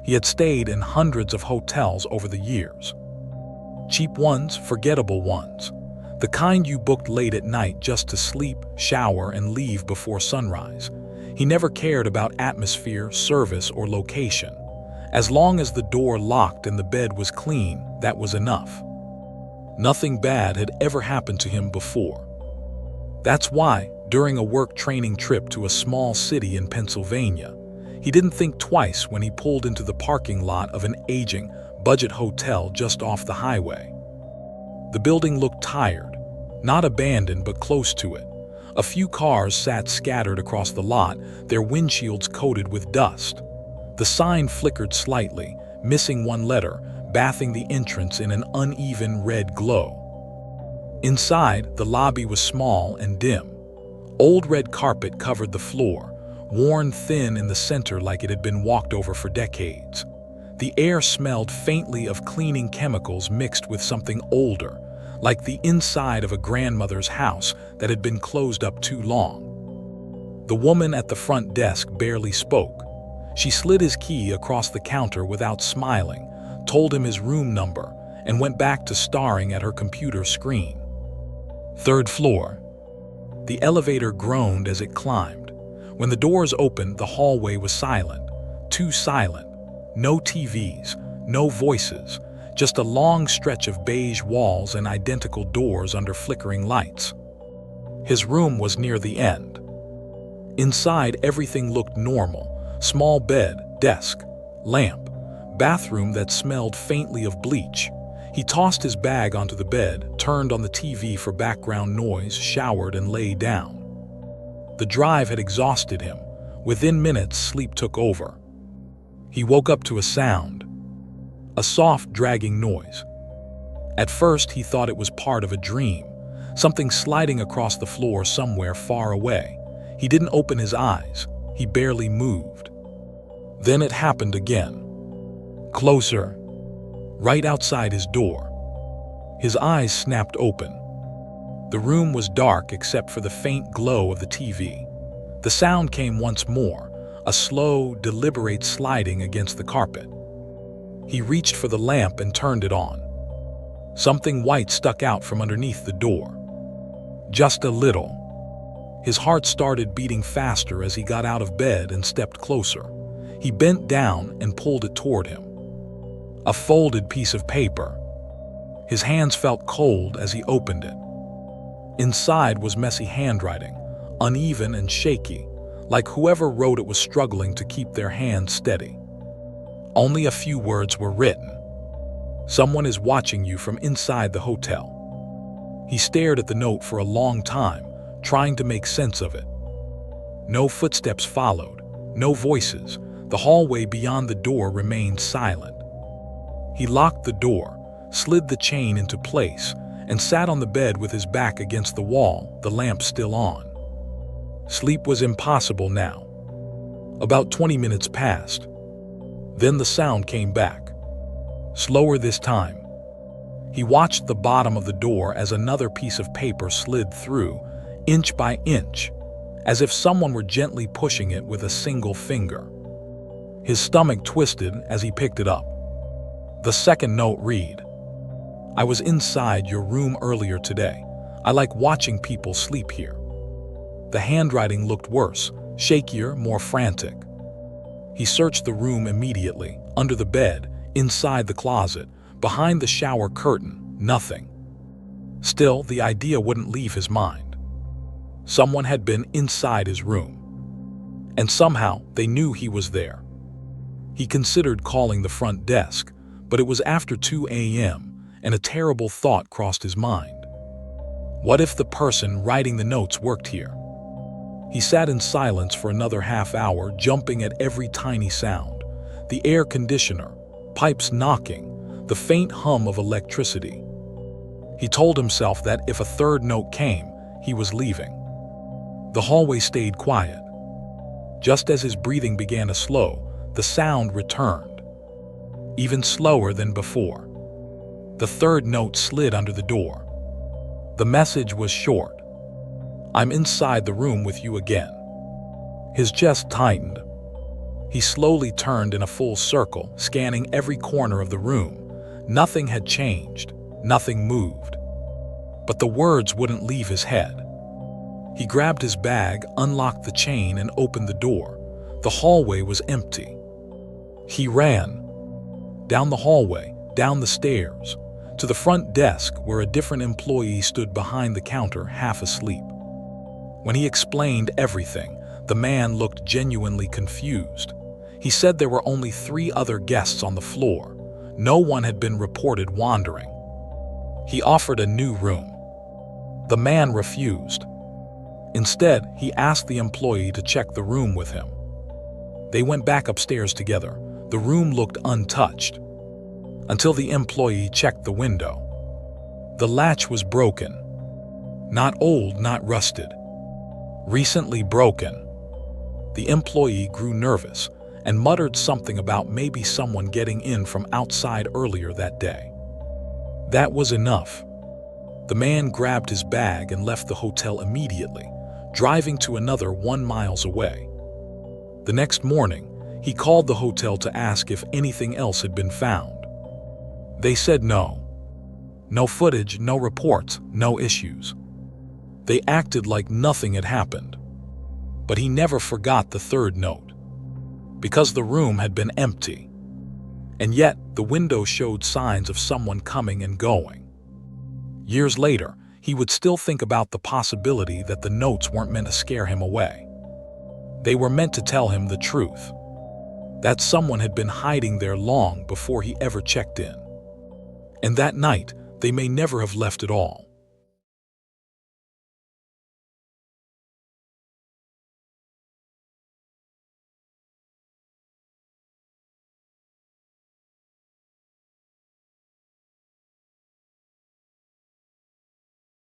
He had stayed in hundreds of hotels over the years. Cheap ones, forgettable ones. The kind you booked late at night just to sleep, shower, and leave before sunrise. He never cared about atmosphere, service, or location. As long as the door locked and the bed was clean, that was enough. Nothing bad had ever happened to him before. That's why, during a work training trip to a small city in Pennsylvania, he didn't think twice when he pulled into the parking lot of an aging, budget hotel just off the highway. The building looked tired, not abandoned but close to it. A few cars sat scattered across the lot, their windshields coated with dust. The sign flickered slightly, missing one letter, bathing the entrance in an uneven red glow. Inside, the lobby was small and dim. Old red carpet covered the floor, worn thin in the center like it had been walked over for decades. The air smelled faintly of cleaning chemicals mixed with something older, like the inside of a grandmother's house that had been closed up too long. The woman at the front desk barely spoke. She slid his key across the counter without smiling, told him his room number, and went back to staring at her computer screen. Third floor. The elevator groaned as it climbed. When the doors opened, the hallway was silent. Too silent. No TVs, no voices, just a long stretch of beige walls and identical doors under flickering lights. His room was near the end. Inside, everything looked normal. Small bed, desk, lamp, bathroom that smelled faintly of bleach. He tossed his bag onto the bed, turned on the TV for background noise, showered, and lay down. The drive had exhausted him. Within minutes, sleep took over. He woke up to a sound. A soft, dragging noise. At first, he thought it was part of a dream, something sliding across the floor somewhere far away. He didn't open his eyes. He barely moved. Then it happened again. Closer. Right outside his door. His eyes snapped open. The room was dark except for the faint glow of the TV. The sound came once more, a slow, deliberate sliding against the carpet. He reached for the lamp and turned it on. Something white stuck out from underneath the door. Just a little. His heart started beating faster as he got out of bed and stepped closer. He bent down and pulled it toward him. A folded piece of paper. His hands felt cold as he opened it. Inside was messy handwriting, uneven and shaky, like whoever wrote it was struggling to keep their hands steady. Only a few words were written. Someone is watching you from inside the hotel. He stared at the note for a long time, trying to make sense of it. No footsteps followed, no voices. The hallway beyond the door remained silent. He locked the door, slid the chain into place, and sat on the bed with his back against the wall, the lamp still on. Sleep was impossible now. About 20 minutes passed. Then the sound came back. Slower this time. He watched the bottom of the door as another piece of paper slid through, inch by inch, as if someone were gently pushing it with a single finger. His stomach twisted as he picked it up. The second note read, "I was inside your room earlier today. I like watching people sleep here." The handwriting looked worse, shakier, more frantic. He searched the room immediately, under the bed, inside the closet, behind the shower curtain, nothing. Still, the idea wouldn't leave his mind. Someone had been inside his room. And somehow, they knew he was there. He considered calling the front desk, but it was after 2 a.m., and a terrible thought crossed his mind. What if the person writing the notes worked here? He sat in silence for another half hour, jumping at every tiny sound. The air conditioner, pipes knocking, the faint hum of electricity. He told himself that if a third note came, he was leaving. The hallway stayed quiet. Just as his breathing began to slow, the sound returned, even slower than before. The third note slid under the door. The message was short. "I'm inside the room with you again." His chest tightened. He slowly turned in a full circle, scanning every corner of the room. Nothing had changed, nothing moved. But the words wouldn't leave his head. He grabbed his bag, unlocked the chain, and opened the door. The hallway was empty. He ran. Down the hallway, down the stairs, to the front desk where a different employee stood behind the counter, half asleep. When he explained everything, the man looked genuinely confused. He said there were only 3 other guests on the floor. No one had been reported wandering. He offered a new room. The man refused. Instead, he asked the employee to check the room with him. They went back upstairs together. The room looked untouched, until the employee checked the window. The latch was broken. Not old, not rusted. Recently broken. The employee grew nervous and muttered something about maybe someone getting in from outside earlier that day. That was enough. The man grabbed his bag and left the hotel immediately, driving to another 1 mile away. The next morning, he called the hotel to ask if anything else had been found. They said no. No footage, no reports, no issues. They acted like nothing had happened. But he never forgot the 3rd note. Because the room had been empty. And yet, the window showed signs of someone coming and going. Years later, he would still think about the possibility that the notes weren't meant to scare him away. They were meant to tell him the truth. That someone had been hiding there long before he ever checked in. And that night, they may never have left at all.